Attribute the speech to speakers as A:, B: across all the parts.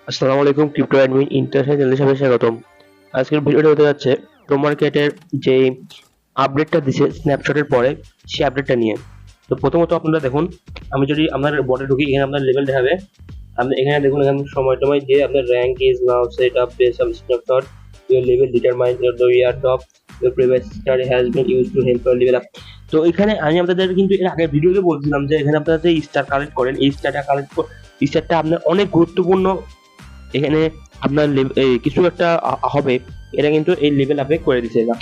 A: আসসালামু আলাইকুম crypto admin international চ্যানেলে সবাই স্বাগতম। আজকের ভিডিওটা হতে যাচ্ছে প্রো মার্কেটের যে আপডেটটা দিছে স্ন্যাপশটের পরে সেই আপডেটটা নিয়ে। তো প্রথমত আপনারা দেখুন, আমি যদি আপনার বটে ঢুকি, এখানে আপনার লেভেল দেখাবে। আপনি এখানে দেখুন, এখানে সময় টময় দিয়ে আপনার rank is now set up base of snapshot, your level determines the year top, your previous star has been use to help your level up. তো এখানে আমি আপনাদের কিন্তু এর আগের ভিডিওতে বলছিলাম যে এখানে আপনারা যে স্টার কালেক্ট করেন, এই স্টারটা আপনার অনেক গুরুত্বপূর্ণ। এখানে আপনার কিছু একটা হবে, এটা কিন্তু এই লেভেল আপে করে দিছে এরা।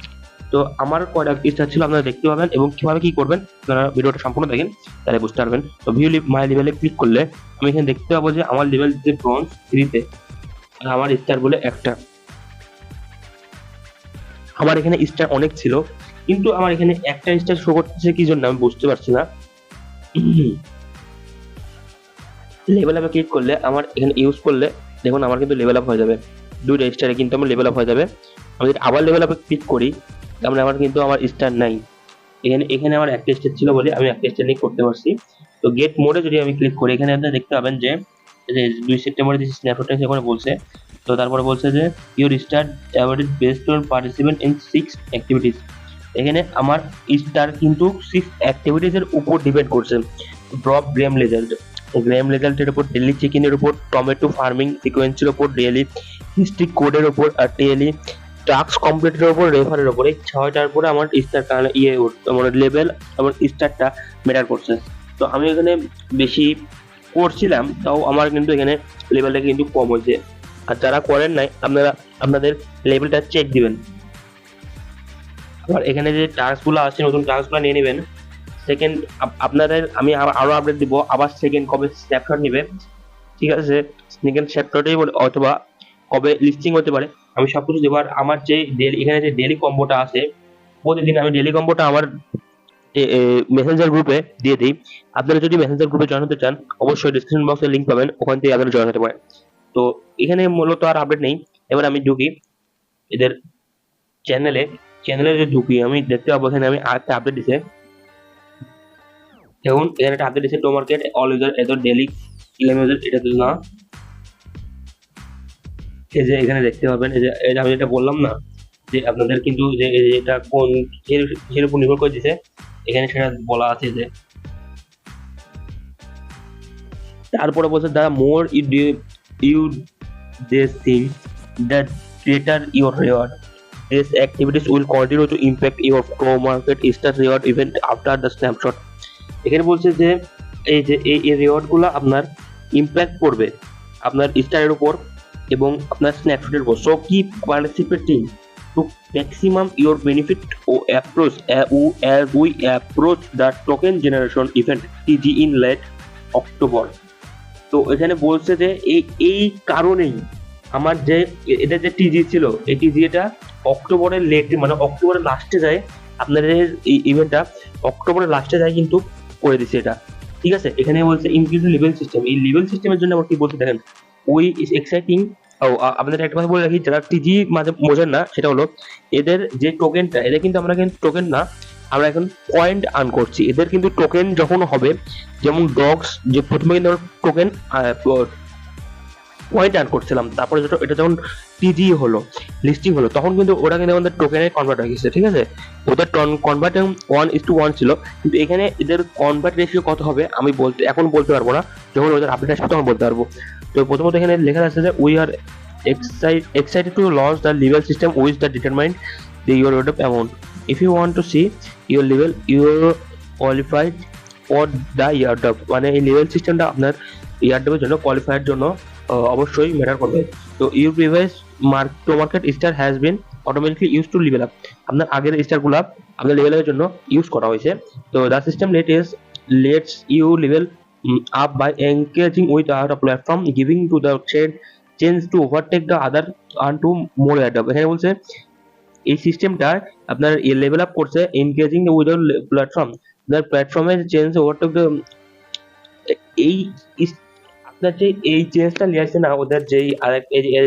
A: তো আমার কয়টা স্টার ছিল আপনারা দেখতে পাবেন, এবং কিভাবে কি করবেন আপনারা ভিডিওটা সম্পূর্ণ দেখেন, তাহলে বুঝতে পারবেন। তো ভিউ মাই লেভেলে ক্লিক করলে আমি এখানে দেখতে পাবো যে আমার লেভেল যে ব্রোঞ্জ 3-তে, আর আমার স্টার বলে একটা। আমার এখানে স্টার অনেক ছিল, কিন্তু আমার এখানে একটা স্টার শো করতেছে কি জন্য আমি বুঝতে পারছি না। লেভেল আপে ক্লিক করলে আমার এখানে ইউজ করলে দেখুন আমার কিন্তু লেভেল আপ হয়ে যাবে, 2টা স্টারে কিন্তু আমার লেভেল আপ হয়ে যাবে। আমি যদি আবার লেভেল আপে ক্লিক করি, তার মানে আমার কিন্তু আমার স্টার নাই। এখানে এখানে আমার একটা স্টার ছিল বলে আমি একটা স্টার নিয়ে করতে পারছি। তো গেট মোডে যদি আমি ক্লিক করি, এখানে আপনারা দেখতে পাবেন যে 2 সেপ্টেম্বরে যে স্ন্যাপশটটা সেখানে বলছে। তো তারপরে বলছে যে your star average based on participant in 6 activities. এখানে আমার স্টার কিন্তু 6 অ্যাক্টিভিটিস এর উপর ডিপেন্ড করছে। ড্রপ গ্রেম রেজাল্ট, গ্রেম রেজাল্টের উপর, ডেইলি চেকিং এর উপর, টমেটো ফার্মিং সিকোয়েন্সের উপর, ডেইলি হিস্ট্রি কোডের উপর, আর ডেইলি টাস্ক কমপ্লিটের উপর, রেফারের উপর। এই 6টার উপরে আমার স্টার আমার লেভেল আমার স্টারটা ম্যাটার করছে। তো আমি এখানে বেশি করছিলাম, তাও আমার কিন্তু এখানে লেভেলটা কিন্তু কম হয়েছে। আর যারা করেন নাই, আপনারা আপনাদের লেভেলটা চেক দিবেন। আবার এখানে যে টাস্কগুলো আছে, নতুন টাস্কগুলো নিয়ে নেবেন। সেকেন্ড, আপনাদের আমি আরো আপডেট দিব, আবার সেকেন্ড কবে স্ন্যাপশট নিবে, ঠিক আছে, সেকেন্ড স্ন্যাপশটেই অথবা কবে লিস্টিং হতে পারে, আমি সবকিছু দেবো। আর আমার যে এখানে যে ডেলি কম্বোটা আছে, প্রতিদিন আমি ডেলি কম্বোটা আমার মেসেঞ্জার গ্রুপে দিয়ে দিই। আপনারা যদি মেসেঞ্জার গ্রুপে জয়েন হতে চান, অবশ্যই ডিসক্রিপশন বক্সে লিংক পাবেন, ওখান থেকে আপনারা জয়েন হতে পারেন। তো এখানে মূলত আর আপডেট নেই। এবার আমি ঢুকি এদের চ্যানেলে। চ্যানেলে যে ঢুকি, আমি দেখতে পাবো এখানে আমি আরেকটা আপডেট দিছে। দেখুন এখানে একটা আপডেট দিছে, টো মার্কেট অল ইউজার এত ডেলি ইলেভেন, এটা তো না। এই যে এখানে দেখতে পাবেন, এই যে আমি যেটা বললাম না, যে আপনাদের কিন্তু যে এটা কোন এর উপর নির্ভর করে দিছে, এখানে সেটা বলা আছে যে তারপরে বলছে the more you this thing that greater your reward. These activities will continue to impact your pro market start reward even after the snapshot. এখানে বলছে যে এই যে এই রিওয়ার্ড গুলো আপনার ইম্প্যাক্ট করবে আপনার স্টারের উপর এবং আপনার স্ন্যাপশটের উপর। So keep participating to maximum your benefit ও approach as we approach the token generation event TG in late October. তো এখানে বলছে যে এই কারণেই আমার যে এটা যে টিজি ছিল, এই টিজি এটা অক্টোবরের মানে অক্টোবরের লাস্টে যায়। আপনাদের এই ইভেন্টটা অক্টোবরের লাস্টে যায় কিন্তু করে দিছে এটা, ঠিক আছে। এখানে বলছে ইনক্রিজ লেভেল সিস্টেম। এই লেভেল সিস্টেমের জন্য আমার কি বলতে দেখেন, ওই এক্সাইটিং। আপনাদের একটা কথা বলে রাখি, যারা টিজি মাঝে বোঝেন না, সেটা হলো এদের যে টোকেনটা, এদের কিন্তু আমরা কিন্তু টোকেন না, আমরা এখন পয়েন্ট আর্ন করছি। এদের কিন্তু টোকেন যখন হবে, যেমন ডগস, যে প্রথমে কিন্তু টোকেন পয়েন্ট আর্ন করছিলাম, তারপরে এটা যখন টিজি হলো, লিস্টিং হলো, তখন কিন্তু ওটা কিন্তু আমাদের টোকেনে কনভার্ট হয়ে গেছে, ঠিক আছে। ওদের কনভার্ট 1:1 ছিল, কিন্তু এখানে এদের কনভার্ট রেশিও কত হবে আমি এখন বলতে পারবো না, যখন ওদের আপডেট আসবে তখন বলতে পারবো। তো প্রথমত এখানে লেখা আছে যে we are excited to launch the level system which the determine the your order amount. If you want to see your level, you qualified for the airdrop. মানে এই লেভেল সিস্টেমটা আপনার airdrop এর জন্য কোয়ালিফায়ার জন্য অবশ্যই ম্যাটার করবে। তো your previous market star has been automatically use to level up. আপনার আগের স্টারগুলো আপনার লেভেলের জন্য ইউজ করা হয়েছে। তো the system lets you level up by engaging with our platform, giving to the change to overtake the other and to more airdrop. এখানে বলছে এই সিস্টেমটা আপনার লেভেল আপ করছে এনগেজিং উইথ প্ল্যাটফর্ম, আপনার প্ল্যাটফর্মে চেঞ্জ ওভারটেক এই আপনার যে এই চেঞ্জটা নিয়ে আসছে না, ওদের যেই আরেক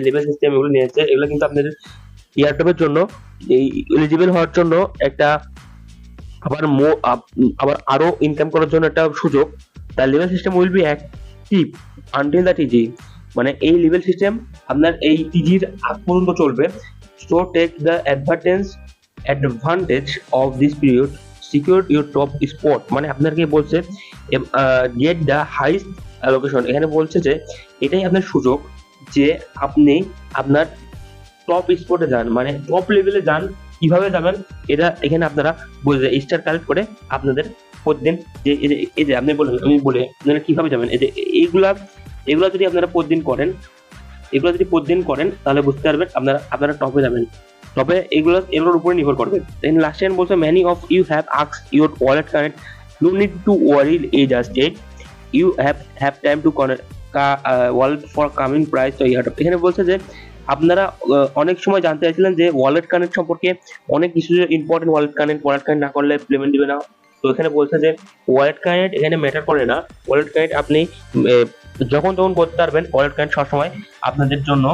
A: লেভেল সিস্টেম এগুলো নিয়ে আসছে, এগুলো কিন্তু আপনাদের এয়ারড্রপের জন্য এই এলিজিবল হওয়ার জন্য একটা আবার আরো ইনকাম করার জন্য একটা সুযোগ। The level system will be active until the টিজি মানে এই লেভেল সিস্টেম আপনার এই টিজির আগ পর্যন্ত চলবে। So take the advantage of this period, secure your top spot. মানে আপনাকে বলছে গেট দ্য হাইস্ট অ্যালোকেশন, এখানে বলছে যে এটাই আপনার সুযোগ যে আপনি আপনার টপ স্পটে যান, মানে টপ লেভেলে যান। কিভাবে যাবেন এটা এখানে আপনারা বুঝে স্টার কালেক্ট করে আপনাদের প্রতিদিন যে এই যে আপনি বলেন, আমি বলে আপনারা কিভাবে যাবেন, এই যে এইগুলা এগুলা যদি আপনারা প্রতিদিন করেন, এগুলো যদি প্রতিদিন করেন তাহলে বুঝতে পারবেন আপনারা টপে যাবেন। তবে এগুলোর উপরে নির্ভর করবে। দেন লাস্ট টাইম বলছে many of you have asked your wallet connect, no need to worry এই just it, you have time to wallet for coming price. তো এখানে বলছে যে আপনারা অনেক সময় জানতে চাইছিলেন যে ওয়ালেট কানেক্ট সম্পর্কে, অনেক কিছু ইম্পর্টেন্ট ওয়ালেট কানেক্ট না করলে পেমেন্ট দিবে না। তো এখানে বলছে যে ওয়ালেট কানেক্ট এখানে ম্যাটার করে না, ওয়ালেট কানেক্ট আপনি যখন তখন করতে পারবেন। ওয়ালেট কানেক্ট সবসময় আপনাদের জন্য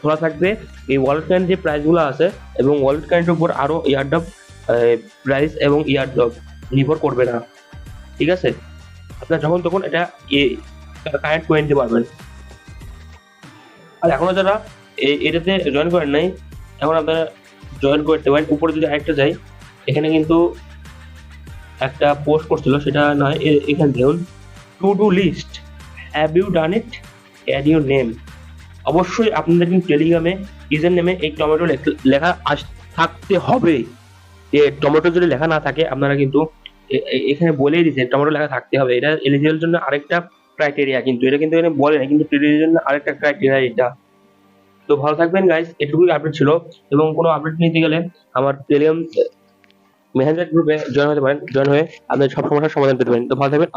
A: খোলা থাকবে। এই ওয়ালেট কানেক্ট যে প্রাইসগুলো আছে এবং ওয়ালেট কানেক্টের উপর আরো ইয়ারড্রপ প্রাইস এবং ইয়ারড্রপ নির্ভর করবে না, ঠিক আছে? আপনার যখন তখন এটা কানেক্ট করে নিতে পারবেন। আর এখনো যারা এটাতে জয়েন করেন নাই, এখন আপনারা জয়েন করতে পারেন। উপরে যদি আরেকটা যাই, এখানে কিন্তু একটা পোস্ট করছিল, সেটা নয়, এখানে দেখুন to do list, have you done it, add your name. অবশ্যই আপনাদের কিন্তু টেলিগ্রামে ইউজার নেমে এই টমেটো লেখা থাকতে হবে। টমেটো যদি লেখা না থাকে আপনারা কিন্তু এখানে বলেই দিচ্ছে টমেটো লেখা থাকতে হবে। এটা এলিজিবল জন্য আরেকটা ক্রাইটেরিয়া, কিন্তু এটা কিন্তু এখানে বলে না, কিন্তু টেলিগ্রামের জন্য আরেকটা ক্রাইটেরিয়া এটা। তো ভালো থাকবেন গাইস, এটুকুই আপডেট ছিল। এবং কোনো আপডেট নিতে গেলে আমার টেলিগ্রাম মেসেঞ্জার গ্রুপে জয়েন হতে পারেন, জয়েন হয়ে আপনাদের সব সমস্যার সমাধান পেতে পারেন। তো ভালো থাকবেন।